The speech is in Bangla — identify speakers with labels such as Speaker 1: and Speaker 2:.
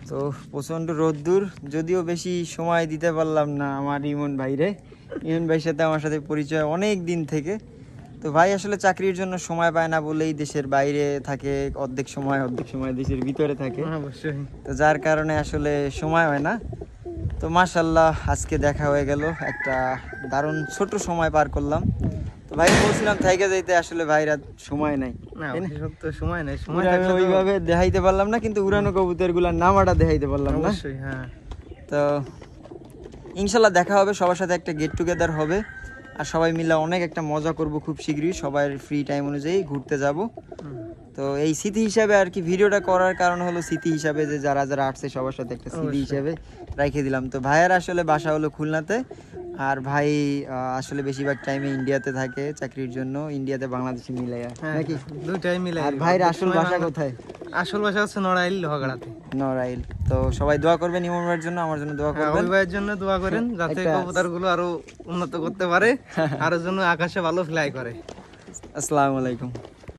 Speaker 1: তো প্রচণ্ড রোদ্দুর, যদিও বেশি সময় দিতে পারলাম না আমার ইমন ভাইরে। ইমন ভাইয়ের সাথে আমার সাথে পরিচয় অনেক দিন থেকে। তো ভাই আসলে চাকরির জন্য সময় পায় না বলেই দেশের বাইরে থাকে, অর্ধেক সময় দেশের ভিতরে থাকে।
Speaker 2: অবশ্যই।
Speaker 1: তো যার কারণে আসলে সময় হয় না। তো মাশাল্লাহ আজকে দেখা হয়ে গেল, একটা দারুণ ছোট সময় পার করলাম। তো ভাই বলছিলাম থাইকে যাইতে, আসলে ভাইরা সময় নাই,
Speaker 2: না
Speaker 1: তাই না?
Speaker 2: সত্য সময় নাই, সময়
Speaker 1: উড়ানো
Speaker 2: থাকলে তো
Speaker 1: ওইভাবে দেখাইতে পারলাম না, কিন্তু উড়ানো কবুতর গুলার নামাটা দেখাইতে পারলাম না।
Speaker 2: অবশ্যই। হ্যাঁ,
Speaker 1: তো ইনশাল্লাহ দেখা হবে, সবার সাথে একটা গেট টুগেদার হবে, আর সবাই মিলে অনেক একটা মজা করব খুব শীঘ্রই। সবার ফ্রি টাইম অনুযায়ী ঘুরতে যাব। তো এই স্মৃতি হিসাবে আর কি ভিডিওটা করার কারণ হলো, স্মৃতি হিসাবে যে যারা যারা আসছে সবার সাথে একটা স্মৃতি
Speaker 2: অবশ্যই।
Speaker 1: হিসাবে রেখে দিলাম। তো ভাইয়ের আসলে বাসা হলো খুলনাতে, আর ভাই আসলে বেশিরভাগ টাইমে ইন্ডিয়াতে থাকে চাকরির জন্য, ইন্ডিয়াতে বাংলাদেশি মিলে
Speaker 2: হ্যাঁ,
Speaker 1: নাকি।
Speaker 2: দুইটাই মিলাই।
Speaker 1: আর ভাইয়ের আসল বাসা কোথায়?
Speaker 2: আসল বাসা হচ্ছে নড়াইল, লোহাগাড়াতে।
Speaker 1: নড়াইল। তো সবাই দোয়া করবেন ইমন ভাইয়ের জন্য, আমার জন্য দোয়া
Speaker 2: হ্যাঁ,
Speaker 1: করবেন।
Speaker 2: ওই ভাইয়ের জন্য দোয়া করেন যাতে
Speaker 1: একটা-
Speaker 2: কবুতর গুলো আরো উন্নত করতে পারে, আরো জন্য আকাশে ভালো ফ্লাই করে।
Speaker 1: আসসালামু আলাইকুম।